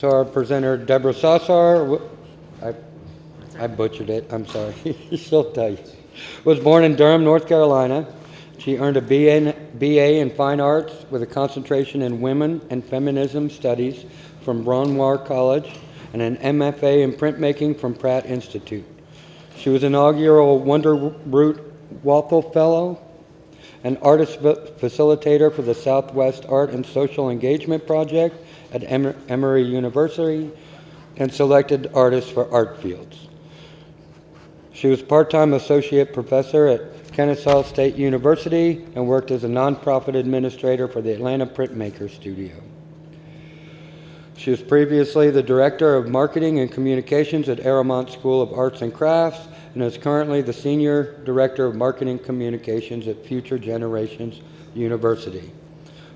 So our presenter, Deborah Sosower, I butchered it, I'm sorry, she'll tell you, was born in Durham, North Carolina. She earned a BA in Fine Arts with a concentration in Women and Feminism Studies from Bryn Mawr College and an MFA in Printmaking from Pratt Institute. She was inaugural Wonder Root Walthall Fellow, an artist facilitator for the Southwest Art and Social Engagement Project at Emory University, and selected artist for art fields. She was part-time associate professor at Kennesaw State University and worked as a nonprofit administrator for the Atlanta Printmaker Studio. She was previously the director of marketing and communications at Aramont School of Arts and Crafts and is currently the senior director of marketing communications at Future Generations University.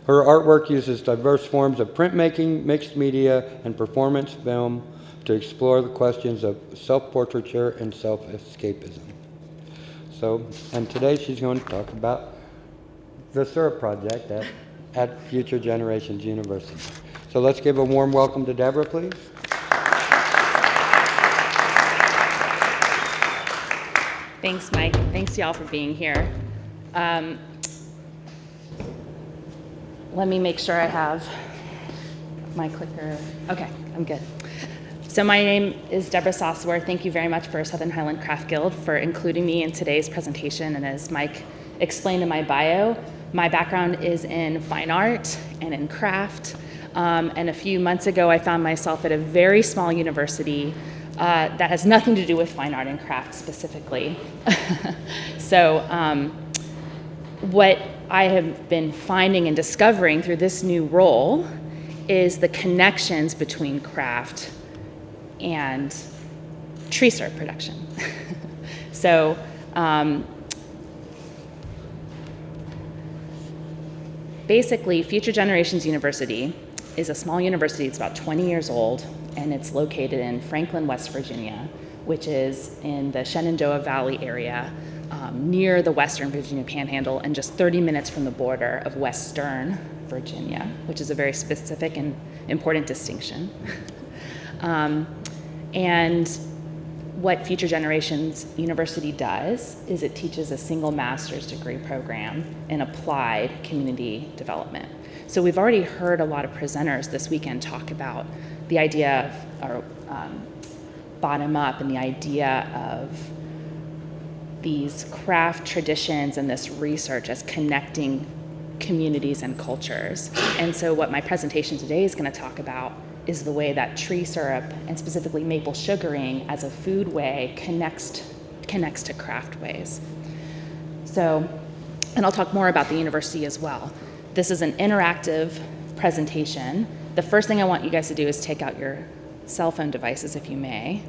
Her artwork uses diverse forms of printmaking, mixed media, and performance film to explore the questions of self-portraiture and self-escapism. And today she's going to talk about the syrup project at Future Generations University. So let's give a warm welcome to Deborah, please. Thanks, Mike. Thanks, y'all, for being here. Let me make sure I have my clicker. Okay, I'm good. So my name is Deborah Sosower. Thank you very much for Southern Highland Craft Guild for including me in today's presentation. And as Mike explained in my bio, my background is in fine art and in craft. And a few months ago, I found myself at a very small university that has nothing to do with fine art and craft specifically. So what I have been finding and discovering through this new role is the connections between craft and tree syrup production. So basically, Future Generations University is a small university. It's about 20 years old, and it's located in Franklin, West Virginia, which is in the Shenandoah Valley area, near the Western Virginia Panhandle and just 30 minutes from the border of Western Virginia, which is a very specific and important distinction. And what Future Generations University does is it teaches a single master's degree program in applied community development. So we've already heard a lot of presenters this weekend talk about the idea of bottom up and the idea of these craft traditions and this research as connecting communities and cultures. And so what my presentation today is going to talk about is the way that tree syrup, and specifically maple sugaring as a food way, connects to craft ways. So, and I'll talk more about the university as well. This is an interactive presentation. The first thing I want you guys to do is take out your cell phone devices, if you may.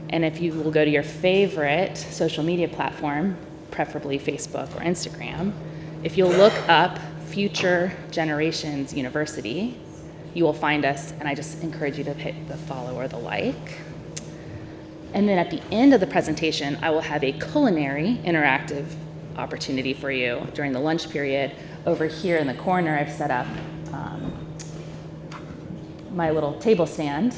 And if you will go to your favorite social media platform, preferably Facebook or Instagram, if you'll look up Future Generations University, you will find us, and I just encourage you to hit the follow or the like. And then at the end of the presentation, I will have a culinary interactive opportunity for you during the lunch period. Over here in the corner, I've set up my little table stand,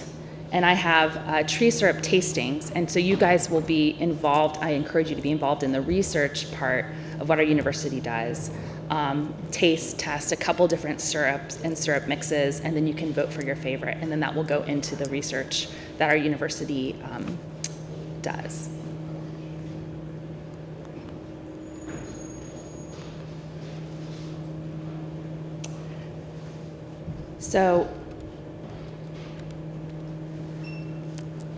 and I have tree syrup tastings, and so you guys will be involved. I encourage you to be involved in the research part of what our university does. Taste test a couple different syrups and syrup mixes, and then you can vote for your favorite, and then that will go into the research that our university does. So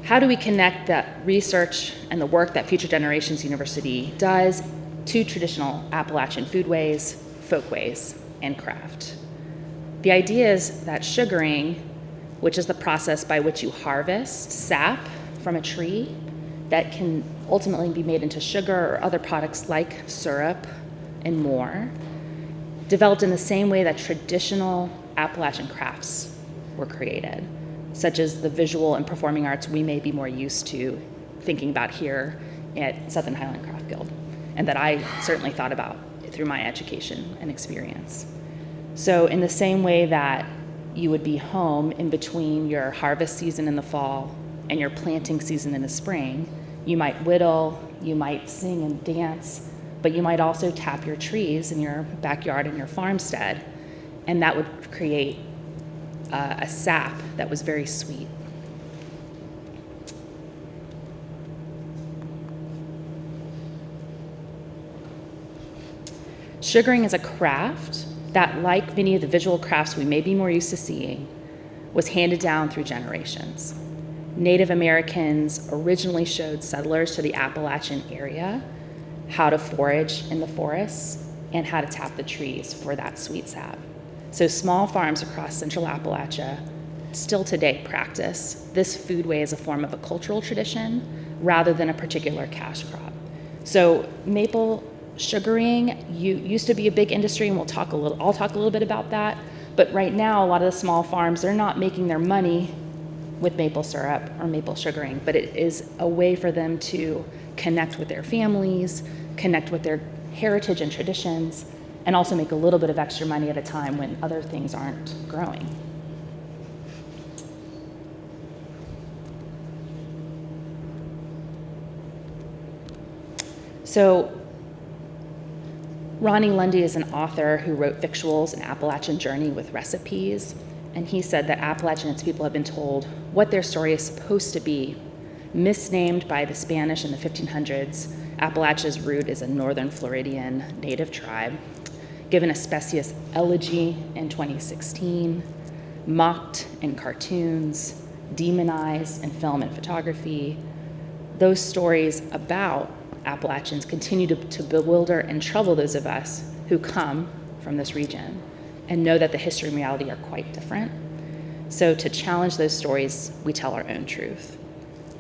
how do we connect that research and the work that Future Generations University does to traditional Appalachian foodways, folkways, and craft? The idea is that sugaring, which is the process by which you harvest sap from a tree that can ultimately be made into sugar or other products like syrup and more, developed in the same way that traditional Appalachian crafts were created, such as the visual and performing arts we may be more used to thinking about here at Southern Highland Craft Guild, and that I certainly thought about through my education and experience. So in the same way that you would be home in between your harvest season in the fall and your planting season in the spring. You might whittle, you might sing and dance, but you might also tap your trees in your backyard and your farmstead, and that would create a sap that was very sweet. Sugaring is a craft that, like many of the visual crafts we may be more used to seeing, was handed down through generations. Native Americans originally showed settlers to the Appalachian area how to forage in the forests and how to tap the trees for that sweet sap. So small farms across central Appalachia still today practice this foodway as a form of a cultural tradition rather than a particular cash crop. So maple sugaring used to be a big industry, and I'll talk a little bit about that. But right now, a lot of the small farms, they're not making their money with maple syrup or maple sugaring, but it is a way for them to connect with their families, connect with their heritage and traditions, and also make a little bit of extra money at a time when other things aren't growing. So Ronnie Lundy is an author who wrote Victuals, An Appalachian Journey with Recipes, and he said that Appalachian and its people have been told what their story is supposed to be. Misnamed by the Spanish in the 1500s, Appalachia's root is a northern Floridian native tribe. Given a specious elegy in 2016, mocked in cartoons, demonized in film and photography, those stories about Appalachians continue to bewilder and trouble those of us who come from this region and know that the history and reality are quite different. So to challenge those stories, we tell our own truth.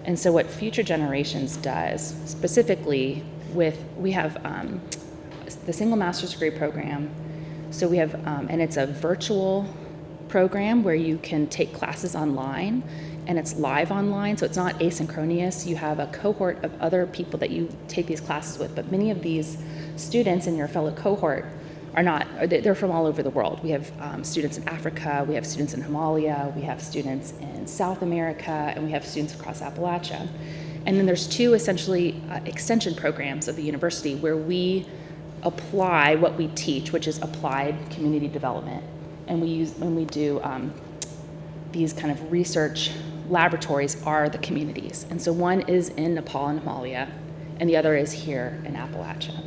And so what Future Generations does, specifically we have the Single Master's Degree program. So we have, and it's a virtual program where you can take classes online, and it's live online, so it's not asynchronous. You have a cohort of other people that you take these classes with, but many of these students in your fellow cohort are not, they're from all over the world. We have students in Africa, we have students in Himalaya, we have students in South America, and we have students across Appalachia. And then there's two essentially extension programs of the university where we apply what we teach, which is applied community development. And when we do these kind of research laboratories are the communities. And so one is in Nepal and Himalaya, and the other is here in Appalachia.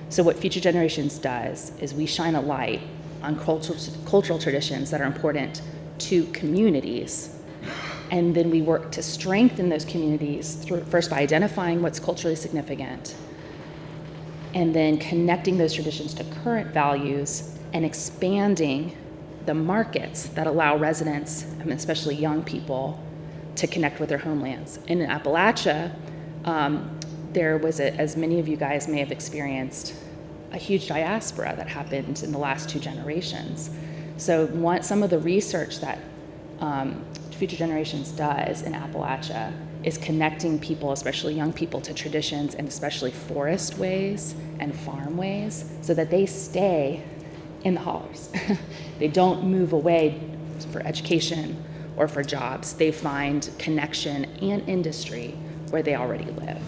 So what Future Generations does is we shine a light on cultural traditions that are important to communities, and then we work to strengthen those communities first by identifying what's culturally significant, and then connecting those traditions to current values and expanding the markets that allow residents, and especially young people, to connect with their homelands. And in Appalachia, there was, as many of you guys may have experienced, a huge diaspora that happened in the last 2 generations. So some of the research that Future Generations does in Appalachia is connecting people, especially young people, to traditions and especially forest ways and farm ways so that they stay in the hollers. They don't move away for education or for jobs. They find connection and industry where they already live.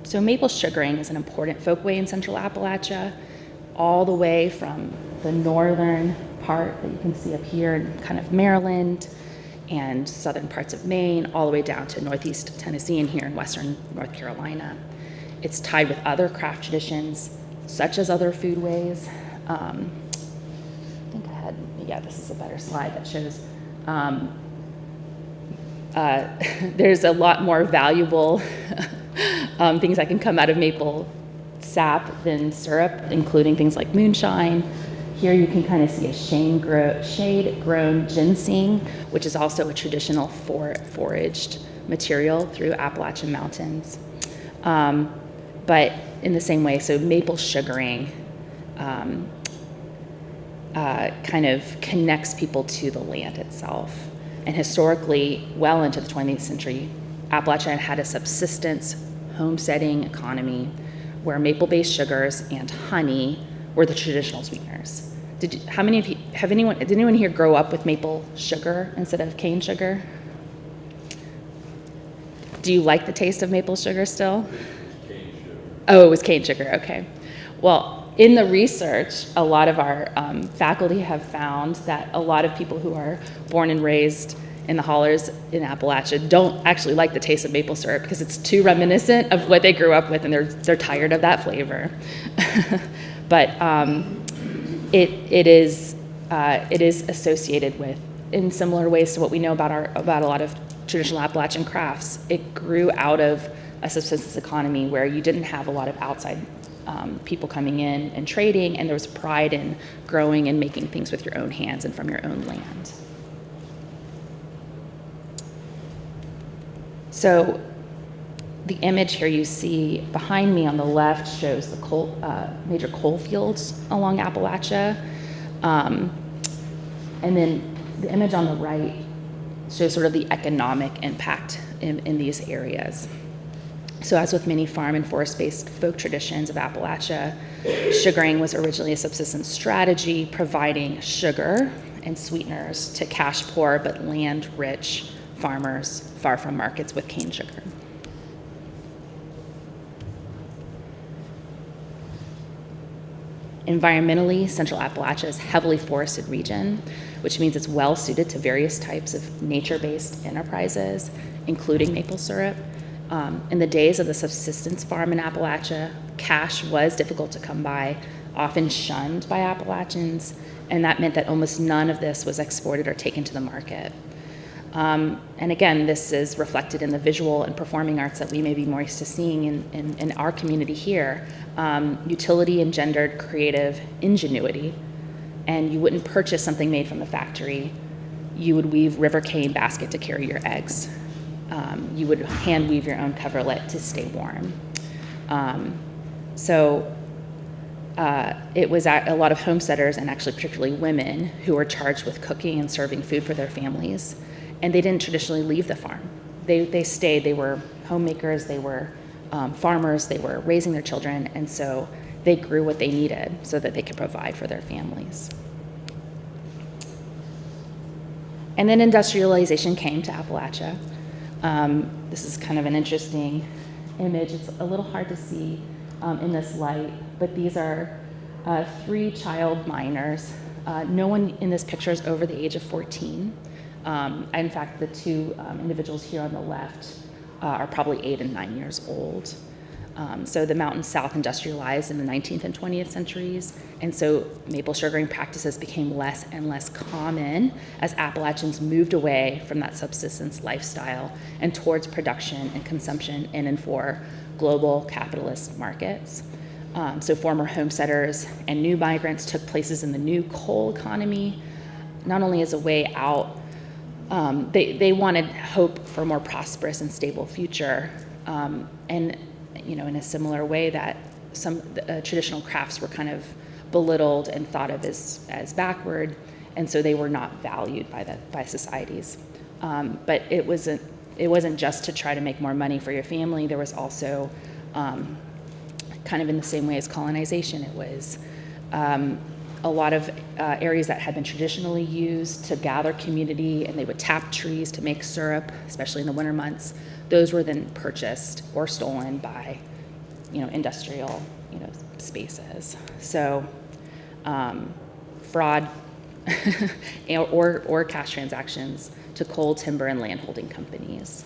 So maple sugaring is an important folkway in central Appalachia, all the way from the northern part that you can see up here in kind of Maryland and southern parts of Maine, all the way down to northeast Tennessee and here in western North Carolina. It's tied with other craft traditions, such as other foodways. I think this is a better slide that shows there's a lot more valuable things that can come out of maple sap than syrup, including things like moonshine. Here you can kind of see a shade-grown ginseng, which is also a traditional foraged material through Appalachian mountains. But in the same way, so maple sugaring kind of connects people to the land itself. And historically, well into the 20th century, Appalachia had a subsistence homesteading economy where maple-based sugars and honey were the traditional sweeteners. Did anyone here grow up with maple sugar instead of cane sugar? Do you like the taste of maple sugar still? Cane sugar. Oh, it was cane sugar, okay. Well, in the research, a lot of our faculty have found that a lot of people who are born and raised in the hollers in Appalachia don't actually like the taste of maple syrup because it's too reminiscent of what they grew up with, and they're tired of that flavor. But it is associated with, in similar ways to what we know about a lot of traditional Appalachian crafts. It grew out of a subsistence economy where you didn't have a lot of outside people coming in and trading, and there was pride in growing and making things with your own hands and from your own land. So the image here you see behind me on the left shows the major coal fields along Appalachia. And then the image on the right shows sort of the economic impact in these areas. So as with many farm and forest-based folk traditions of Appalachia, sugaring was originally a subsistence strategy, providing sugar and sweeteners to cash-poor but land-rich farmers far from markets with cane sugar. Environmentally, Central Appalachia is a heavily forested region, which means it's well suited to various types of nature-based enterprises, including maple syrup. In the days of the subsistence farm in Appalachia, cash was difficult to come by, often shunned by Appalachians, and that meant that almost none of this was exported or taken to the market. And again, this is reflected in the visual and performing arts that we may be more used to seeing in our community here. Utility engendered creative ingenuity, and you wouldn't purchase something made from the factory. You would weave river cane basket to carry your eggs. You would hand weave your own coverlet to stay warm. It was a lot of homesteaders, and actually particularly women, who were charged with cooking and serving food for their families. And they didn't traditionally leave the farm. They stayed. They were homemakers, they were farmers, they were raising their children, and so they grew what they needed so that they could provide for their families. And then industrialization came to Appalachia. This is kind of an interesting image. It's a little hard to see in this light, but these are 3 child miners. No one in this picture is over the age of 14. In fact, the 2 individuals here on the left are probably 8 and 9 years old. So the Mountain South industrialized in the 19th and 20th centuries, and so maple sugaring practices became less and less common as Appalachians moved away from that subsistence lifestyle and towards production and consumption in and for global capitalist markets. So former homesteaders and new migrants took places in the new coal economy, not only as a way out. They wanted hope for a more prosperous and stable future, and in a similar way that some traditional crafts were kind of belittled and thought of as backward, and so they were not valued by societies. But it wasn't just to try to make more money for your family. There was also kind of in the same way as colonization. It was a lot of areas that had been traditionally used to gather community, and they would tap trees to make syrup, especially in the winter months. Those were then purchased or stolen by, industrial, spaces. So, fraud or cash transactions to coal, timber, and landholding companies.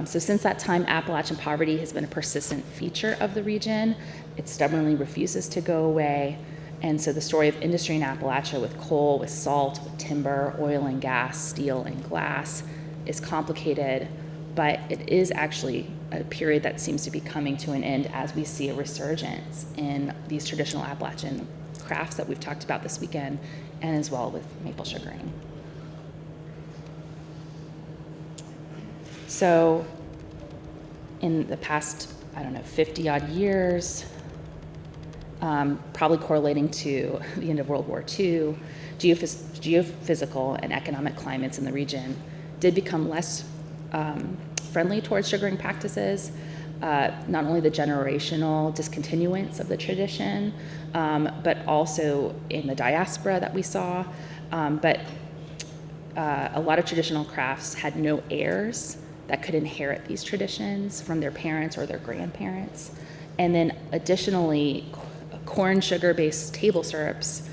So since that time, Appalachian poverty has been a persistent feature of the region. It stubbornly refuses to go away. And so the story of industry in Appalachia with coal, with salt, with timber, oil and gas, steel and glass is complicated, but it is actually a period that seems to be coming to an end as we see a resurgence in these traditional Appalachian crafts that we've talked about this weekend, and as well with maple sugaring. So in the past, 50 odd years, probably correlating to the end of World War II, geophysical and economic climates in the region did become less friendly towards sugaring practices, not only the generational discontinuance of the tradition, but also in the diaspora that we saw. But a lot of traditional crafts had no heirs that could inherit these traditions from their parents or their grandparents. And then additionally, corn sugar-based table syrups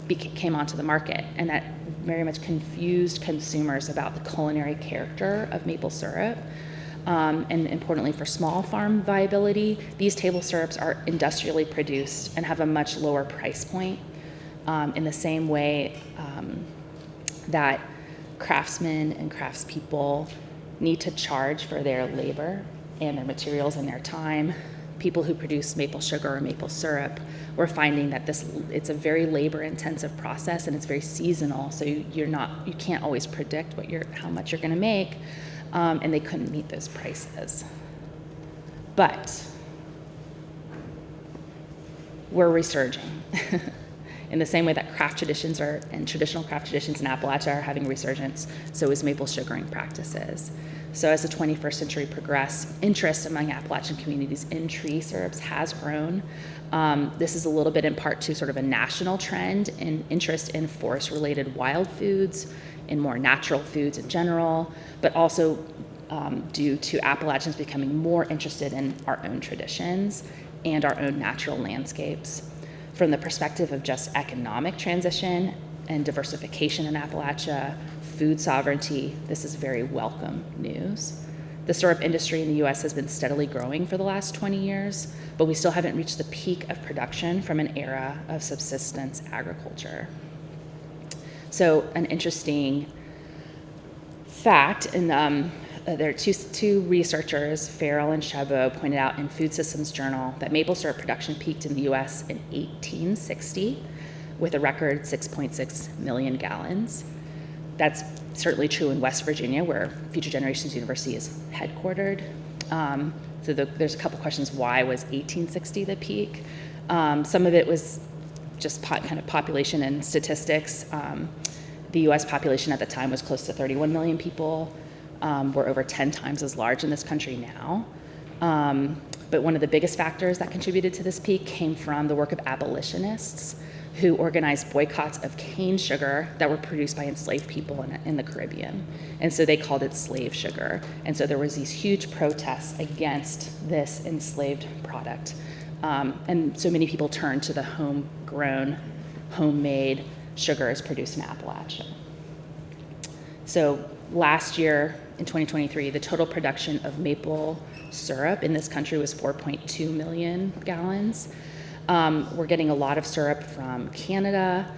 came onto the market, and that very much confused consumers about the culinary character of maple syrup. And importantly, for small farm viability, these table syrups are industrially produced and have a much lower price point, in the same way that craftsmen and craftspeople need to charge for their labor and their materials and their time. People who produce maple sugar or maple syrup, we're finding that it's a very labor-intensive process, and it's very seasonal. So you can't always predict how much you're going to make, and they couldn't meet those prices. But we're resurging. In the same way that craft traditions and traditional craft traditions in Appalachia are having resurgence, so is maple sugaring practices. So as the 21st century progressed, interest among Appalachian communities in tree syrups has grown. This is a little bit in part to sort of a national trend in interest in forest-related wild foods, in more natural foods in general, but also due to Appalachians becoming more interested in our own traditions and our own natural landscapes. From the perspective of just economic transition and diversification in Appalachia, food sovereignty, this is very welcome news. The syrup industry in the US has been steadily growing for the last 20 years, but we still haven't reached the peak of production from an era of subsistence agriculture. So an interesting fact, and there are two researchers, Farrell and Chabot, pointed out in Food Systems Journal that maple syrup production peaked in the US in 1860 with a record 6.6 million gallons. That's certainly true in West Virginia, where Future Generations University is headquartered. There's a couple questions. Why was 1860 the peak? Some of it was just kind of population and statistics. The US population at the time was close to 31 million people. We're over 10 times as large in this country now. But one of the biggest factors that contributed to this peak came from the work of abolitionists who organized boycotts of cane sugar that were produced by enslaved people in the Caribbean. And so they called it slave sugar. And so there was these huge protests against this enslaved product. And so many people turned to the homegrown, homemade sugars produced in Appalachia. So last year, in 2023, the total production of maple syrup in this country was 4.2 million gallons. We're getting a lot of syrup from Canada.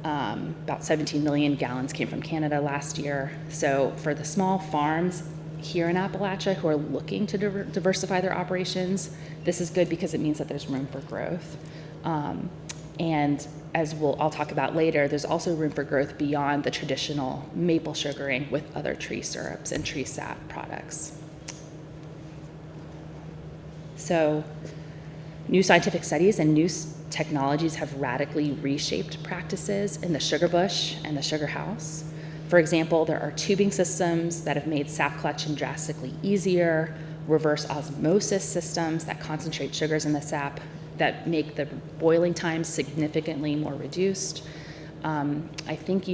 About 17 million gallons came from Canada last year. So for the small farms here in Appalachia who are looking to diversify their operations, this is good because it means that there's room for growth. And as I'll talk about later, there's also room for growth beyond the traditional maple sugaring with other tree syrups and tree sap products. So new scientific studies and new technologies have radically reshaped practices in the sugar bush and the sugar house. For example, there are tubing systems that have made sap collection drastically easier, reverse osmosis systems that concentrate sugars in the sap that make the boiling time significantly more reduced. I think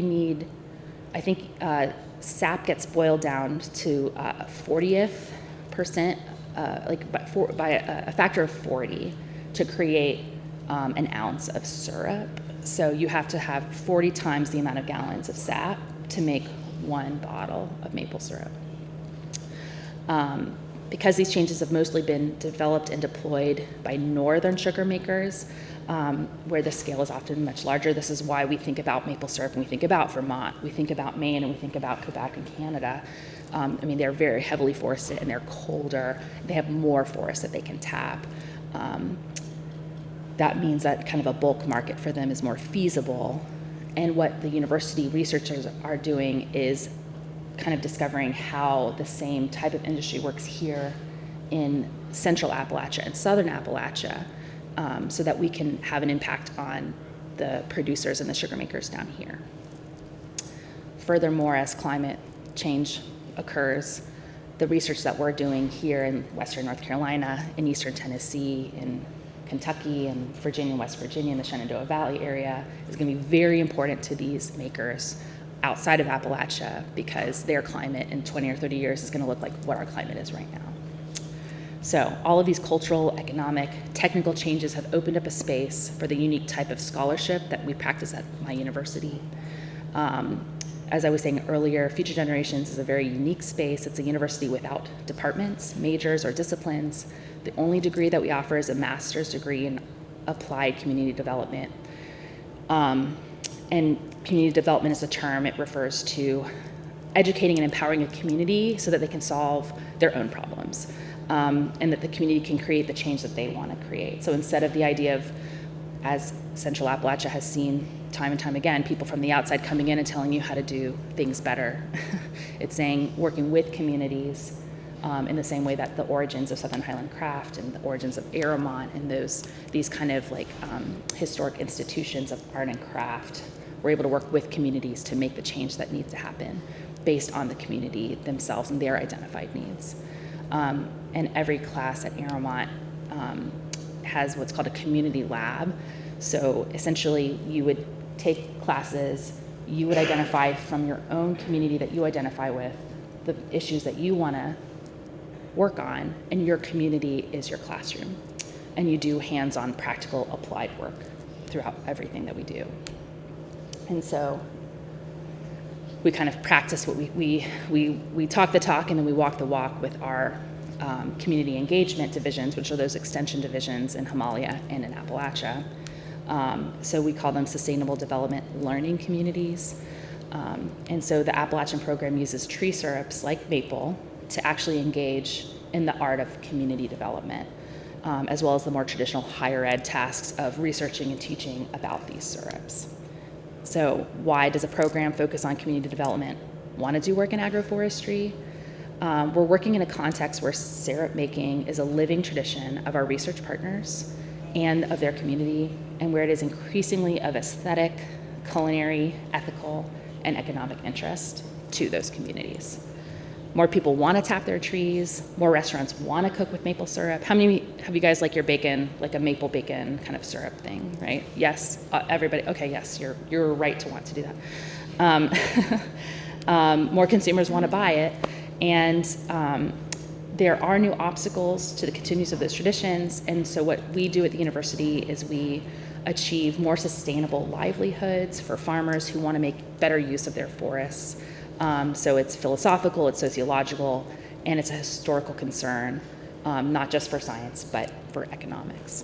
sap gets boiled down to 40th%, by a factor of 40 to create an ounce of syrup. So you have to have 40 times the amount of gallons of sap to make one bottle of maple syrup. Because these changes have mostly been developed and deployed by northern sugar makers, where the scale is often much larger. This is why we think about maple syrup and we think about Vermont, we think about Maine, and we think about Quebec and Canada. They're very heavily forested and they're colder. They have more forest that they can tap. That means that kind of a bulk market for them is more feasible. And what the university researchers are doing is kind of discovering how the same type of industry works here in central Appalachia and southern Appalachia, so that we can have an impact on the producers and the sugar makers down here. Furthermore, as climate change occurs, the research that we're doing here in Western North Carolina, in Eastern Tennessee, in Kentucky, and Virginia, West Virginia, in the Shenandoah Valley area is going to be very important to these makers outside of Appalachia, because their climate in 20 or 30 years is going to look like what our climate is right now. So all of these cultural, economic, technical changes have opened up a space for the unique type of scholarship that we practice at my university. As I was saying earlier, Future Generations is a very unique space. It's a university without departments, majors, or disciplines. The only degree that we offer is a master's degree in applied community development. And community development is a term. It refers to educating and empowering a community so that they can solve their own problems, and that the community can create the change that they want to create. So instead of the idea of, as Central Appalachia has seen time and time again, people from the outside coming in and telling you how to do things better, it's saying working with communities in the same way that the origins of Southern Highland craft and the origins of Aramont and these kind of like historic institutions of art and craft, we're able to work with communities to make the change that needs to happen based on the community themselves and their identified needs. And every class at Aramont has what's called a community lab. So essentially you would take classes, you would identify from your own community that you identify with the issues that you want to work on, and your community is your classroom. And you do hands-on practical applied work throughout everything that we do. And so we kind of practice what we talk the talk and then we walk the walk with our community engagement divisions, which are those extension divisions in Himalaya and in Appalachia. So we call them sustainable development learning communities. And so the Appalachian program uses tree syrups like maple to actually engage in the art of community development, as well as the more traditional higher ed tasks of researching and teaching about these syrups. So why does a program focus on community development want to do work in agroforestry? We're working in a context where syrup making is a living tradition of our research partners and of their community, and where it is increasingly of aesthetic, culinary, ethical, and economic interest to those communities. More people want to tap their trees, more restaurants want to cook with maple syrup. How many have you guys like your bacon, like a maple bacon kind of syrup thing, right? Yes, everybody, okay, yes, you're right to want to do that. More consumers want to buy it, and there are new obstacles to the continuance of those traditions, and so what we do at the university is we achieve more sustainable livelihoods for farmers who want to make better use of their forests. So it's philosophical, it's sociological, and it's a historical concern, not just for science, but for economics.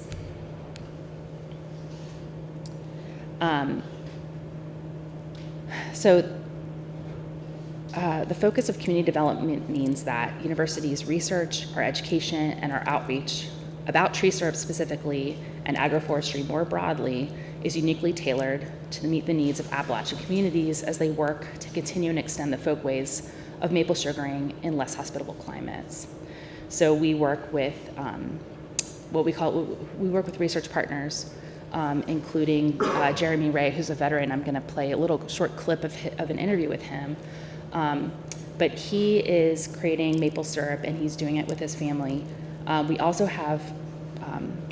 The focus of community development means that universities' research, our education, and our outreach about tree syrup specifically and agroforestry more broadly is uniquely tailored to meet the needs of Appalachian communities as they work to continue and extend the folkways of maple sugaring in less hospitable climates. So we work with we work with research partners, including Jeremy Ray, who's a veteran. I'm going to play a little short clip of an interview with him. But he is creating maple syrup, and he's doing it with his family. We also have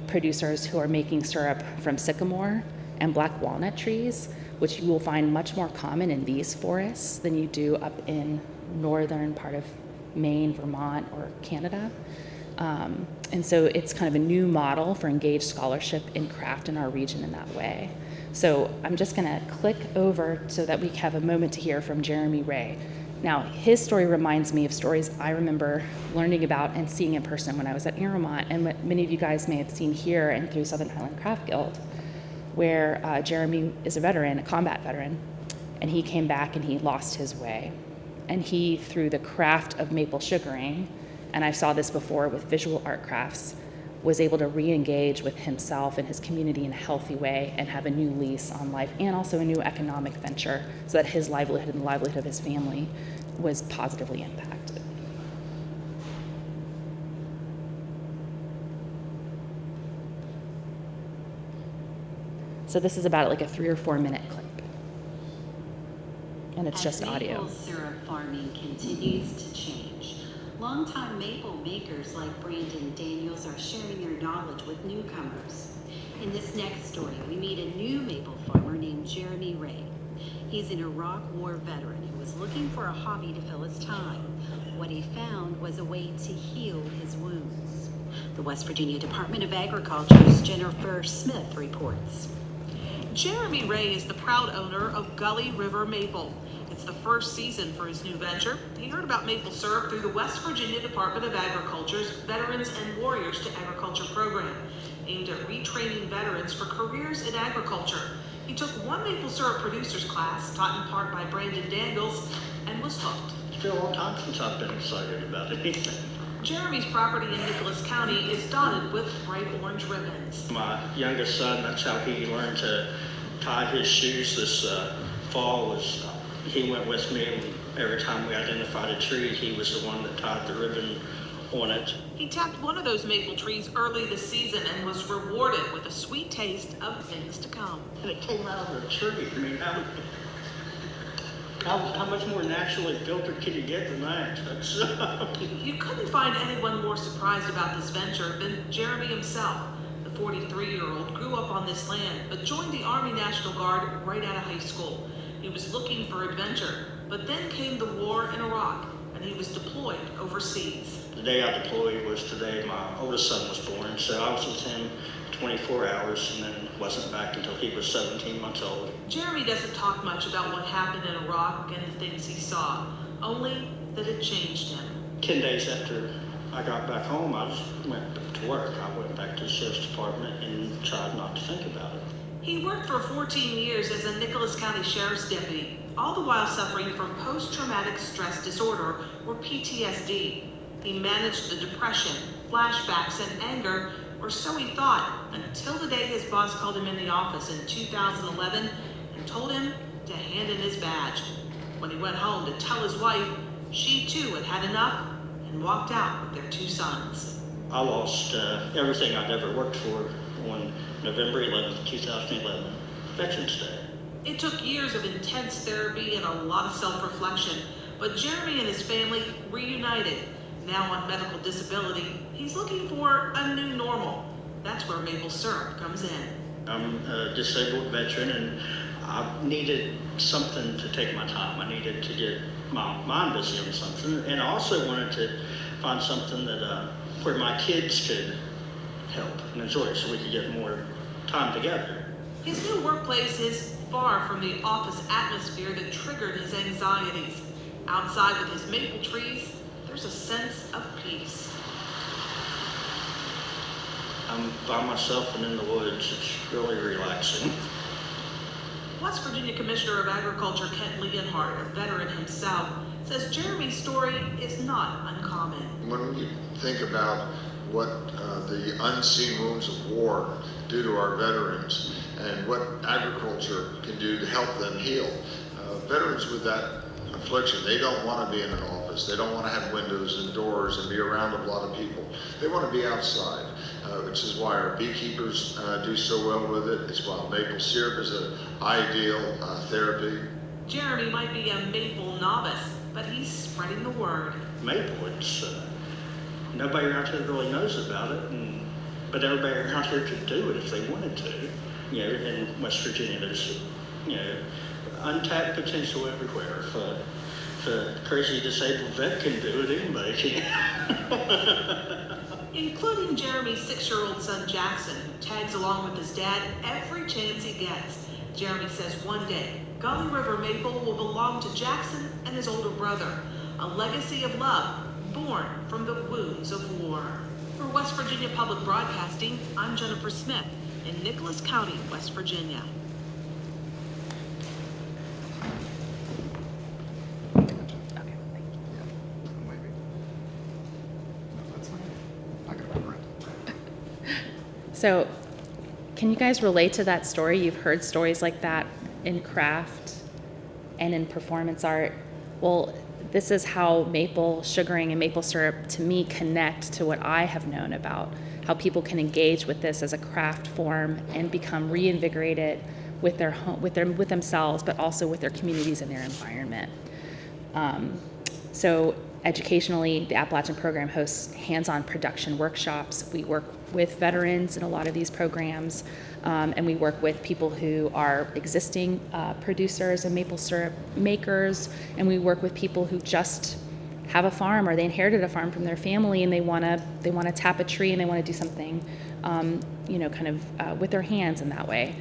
producers who are making syrup from sycamore and black walnut trees, which you will find much more common in these forests than you do up in northern part of Maine, Vermont, or Canada. And so it's kind of a new model for engaged scholarship in craft in our region in that way. So I'm just going to click over so that we have a moment to hear from Jeremy Ray. Now, his story reminds me of stories I remember learning about and seeing in person when I was at Aramont, and what many of you guys may have seen here and through Southern Highland Craft Guild, where Jeremy is a veteran, a combat veteran, and he came back and he lost his way. And he, through the craft of maple sugaring, and I saw this before with visual art crafts, was able to re-engage with himself and his community in a healthy way and have a new lease on life, and also a new economic venture, so that his livelihood and the livelihood of his family was positively impacted. So this is about like a 3 or 4 minute clip, and it's just audio. As maple syrup farming continues to change, Longtime maple makers like Brandon Daniels are sharing their knowledge with newcomers. In this next story, we meet a new maple farmer named Jeremy Ray. He's an Iraq War veteran who was looking for a hobby to fill his time. What he found was a way to heal his wounds. The West Virginia Department of Agriculture's Jennifer Smith reports. Jeremy Ray is the proud owner of Gully River Maple. It's the first season for his new venture. He heard about maple syrup through the West Virginia Department of Agriculture's Veterans and Warriors to Agriculture program, aimed at retraining veterans for careers in agriculture. He took one maple syrup producer's class, taught in part by Brandon Daniels, and was hooked. It's been a long time since I've been excited about anything. Jeremy's property in Nicholas County is dotted with bright orange ribbons. My youngest son, that's how he learned to tie his shoes this fall. Was he went with me, and every time we identified a tree, he was the one that tied the ribbon on it. He tapped one of those maple trees early this season and was rewarded with a sweet taste of things to come. And it came out of the tree. I mean, how much more naturally filtered can you get than that? You couldn't find anyone more surprised about this venture than Jeremy himself. The 43-year-old grew up on this land, but joined the Army National Guard right out of high school. He was looking for adventure, but then came the war in Iraq, and he was deployed overseas. The day I deployed was today my oldest son was born, so I was with him 24 hours and then wasn't back until he was 17 months old. Jeremy doesn't talk much about what happened in Iraq and the things he saw, only that it changed him. 10 days after I got back home, I just went to work. I went back to the sheriff's department and tried not to think about it. He worked for 14 years as a Nicholas County Sheriff's deputy, all the while suffering from post-traumatic stress disorder, or PTSD. He managed the depression, flashbacks, and anger, or so he thought, until the day his boss called him in the office in 2011 and told him to hand in his badge. When he went home to tell his wife, she too had had enough and walked out with their 2 sons. I lost everything I'd ever worked for on November 11th, 2011, Veterans Day. It took years of intense therapy and a lot of self-reflection, but Jeremy and his family reunited. Now on medical disability, he's looking for a new normal. That's where maple syrup comes in. I'm a disabled veteran and I needed something to take my time. I needed to get my mind busy on something, and I also wanted to find something that where my kids could help and enjoy it so we could get more time together. His new workplace is far from the office atmosphere that triggered his anxieties. Outside with his maple trees, there's a sense of peace. I'm by myself and in the woods. It's really relaxing. West Virginia Commissioner of Agriculture Kent Leonhardt, a veteran himself, says Jeremy's story is not uncommon. When you think about what the unseen wounds of war do to our veterans and what agriculture can do to help them heal, veterans with that affliction, they don't want to be in an office. They don't want to have windows and doors and be around a lot of people. They want to be outside, which is why our beekeepers do so well with it. It's why maple syrup is an ideal therapy. Jeremy might be a maple novice, but he's spreading the word. Maple, it's nobody around here really knows about it, but everybody around here could do it if they wanted to. You know, in West Virginia, there's untapped potential everywhere. If a crazy disabled vet can do it, anybody can. Including Jeremy's 6-year-old son Jackson, who tags along with his dad every chance he gets. Jeremy says one day, Gully River Maple will belong to Jackson and his older brother, a legacy of love born from the wounds of war. For West Virginia Public Broadcasting, I'm Jennifer Smith in Nicholas County, West Virginia. So, can you guys relate to that story? You've heard stories like that in craft and in performance art. Well, this is how maple sugaring and maple syrup, to me, connect to what I have known about how people can engage with this as a craft form and become reinvigorated with their home, with themselves, but also with their communities and their environment. So, Educationally, the Appalachian program hosts hands-on production workshops. We work with veterans in a lot of these programs, and we work with people who are existing producers and maple syrup makers, and we work with people who just have a farm or they inherited a farm from their family and they want to tap a tree and they want to do something, kind of with their hands in that way.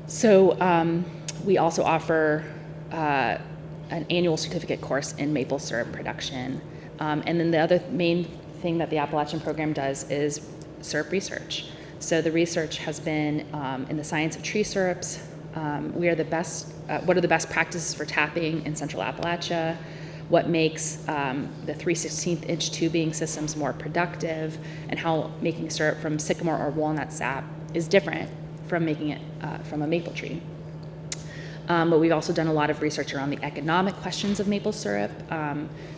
So we also offer an annual certificate course in maple syrup production. And then the other main thing that the Appalachian program does is syrup research. So the research has been in the science of tree syrups. What are the best practices for tapping in Central Appalachia? What makes the 3/16 inch tubing systems more productive, and how making syrup from sycamore or walnut sap is different from making it from a maple tree. But we've also done a lot of research around the economic questions of maple syrup.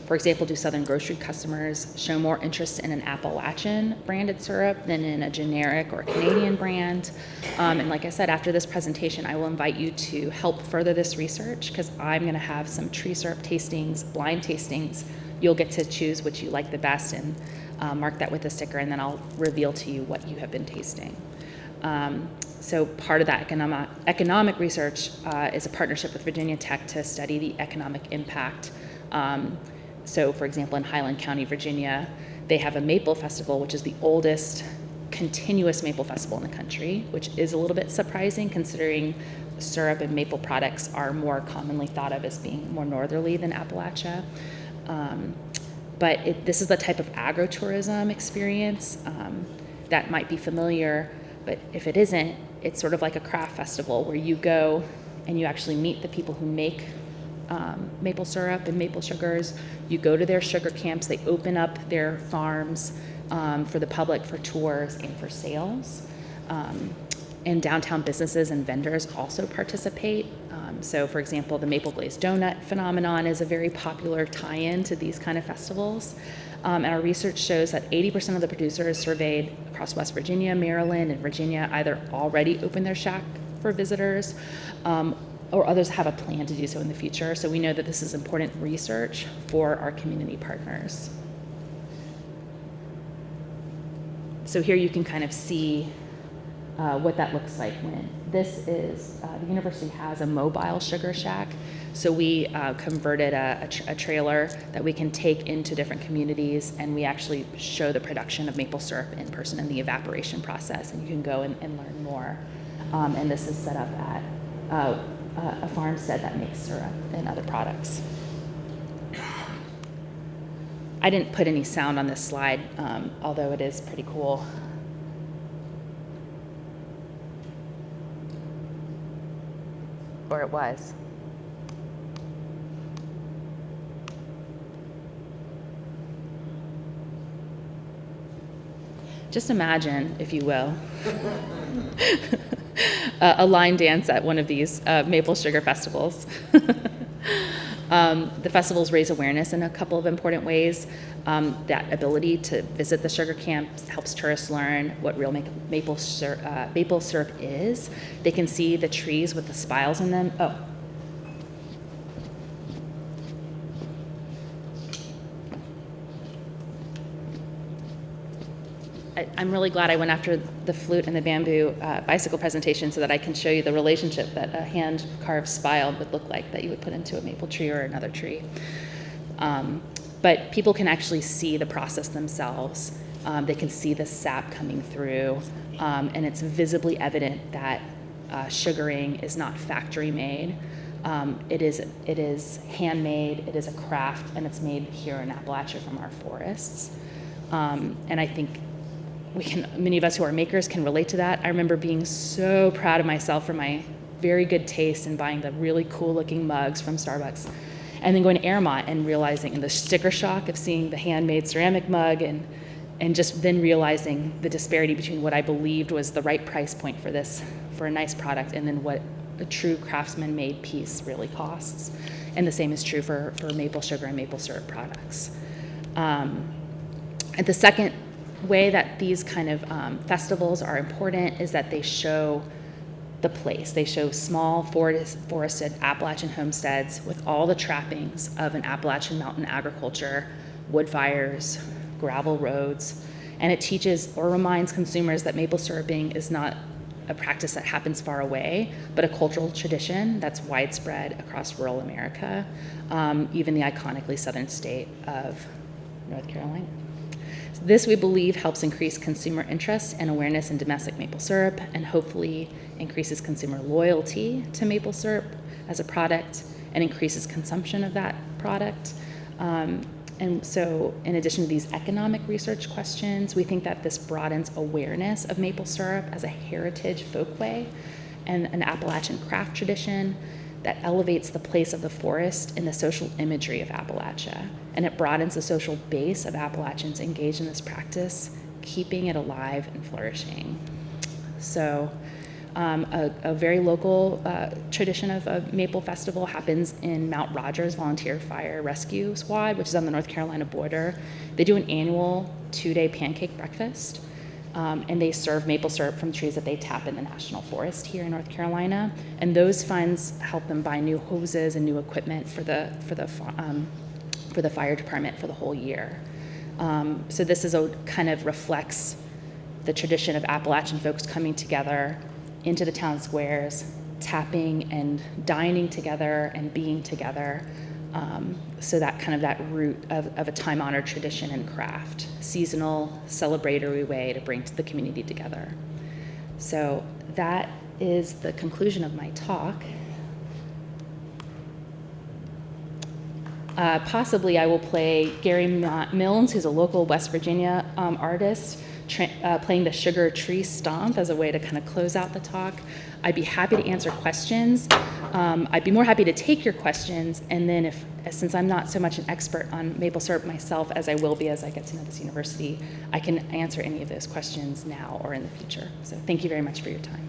For example, do Southern grocery customers show more interest in an Appalachian branded syrup than in a generic or Canadian brand? And like I said, after this presentation, I will invite you to help further this research, because I'm going to have some tree syrup tastings, blind tastings. You'll get to choose which you like the best and mark that with a sticker, and then I'll reveal to you what you have been tasting. So part of that economic research is a partnership with Virginia Tech to study the economic impact. So for example, in Highland County, Virginia, they have a maple festival, which is the oldest continuous maple festival in the country, which is a little bit surprising considering syrup and maple products are more commonly thought of as being more northerly than Appalachia. But this is the type of agritourism experience that might be familiar, but if it isn't, it's sort of like a craft festival where you go and you actually meet the people who make maple syrup and maple sugars. You go to their sugar camps. They open up their farms for the public for tours and for sales. And downtown businesses and vendors also participate. So for example, the maple glazed donut phenomenon is a very popular tie-in to these kind of festivals. And our research shows that 80% of the producers surveyed across West Virginia, Maryland, and Virginia either already opened their shack for visitors, or others have a plan to do so in the future. So we know that this is important research for our community partners. So here you can kind of see what that looks like when this is, the university has a mobile sugar shack. So we converted a trailer that we can take into different communities, and we actually show the production of maple syrup in person and the evaporation process, and you can go and learn more. And this is set up at a farmstead that makes syrup and other products. I didn't put any sound on this slide, although it is pretty cool. Or it was. Just imagine, if you will, a line dance at one of these maple sugar festivals. The festivals raise awareness in a couple of important ways. That ability to visit the sugar camps helps tourists learn what real maple syrup is. They can see the trees with the spiles in them. Oh. I'm really glad I went after the flute and the bamboo bicycle presentation so that I can show you the relationship that a hand-carved spile would look like that you would put into a maple tree or another tree. But people can actually see the process themselves. They can see the sap coming through, and it's visibly evident that sugaring is not factory-made. It is handmade, it is a craft, and it's made here in Appalachia from our forests. And I think many of us who are makers can relate to that. I remember being so proud of myself for my very good taste and buying the really cool looking mugs from Starbucks, and then going to Airmont and realizing, and the sticker shock of seeing the handmade ceramic mug, and just then realizing the disparity between what I believed was the right price point for a nice product, and then what a true craftsman made piece really costs. And the same is true for maple sugar and maple syrup products. And the second way that these kind of festivals are important is that they show the place. They show small forested Appalachian homesteads with all the trappings of an Appalachian mountain agriculture wood fires, gravel roads, and it teaches or reminds consumers that maple syruping is not a practice that happens far away, but a cultural tradition that's widespread across rural America, even the iconically southern state of North Carolina. This, we believe, helps increase consumer interest and awareness in domestic maple syrup, and hopefully increases consumer loyalty to maple syrup as a product and increases consumption of that product. And so, in addition to these economic research questions, we think that this broadens awareness of maple syrup as a heritage folkway and an Appalachian craft tradition that elevates the place of the forest in the social imagery of Appalachia. And it broadens the social base of Appalachians engaged in this practice, keeping it alive and flourishing. So, a very local tradition of a maple festival happens in Mount Rogers Volunteer Fire Rescue Squad, which is on the North Carolina border. They do an annual 2-day pancake breakfast, and they serve maple syrup from trees that they tap in the National Forest here in North Carolina. And those funds help them buy new hoses and new equipment for the fire department for the whole year. So this is kind of reflects the tradition of Appalachian folks coming together into the town squares, tapping and dining together and being together. So that kind of that root of a time-honored tradition and craft, seasonal, celebratory way to bring the community together. So that is the conclusion of my talk. Possibly I will play Gary Milnes, who's a local West Virginia artist, playing the Sugar Tree Stomp as a way to kind of close out the talk. I'd be happy to answer questions. I'd be more happy to take your questions, and then since I'm not so much an expert on maple syrup myself as I will be as I get to know this university, I can answer any of those questions now or in the future. So thank you very much for your time.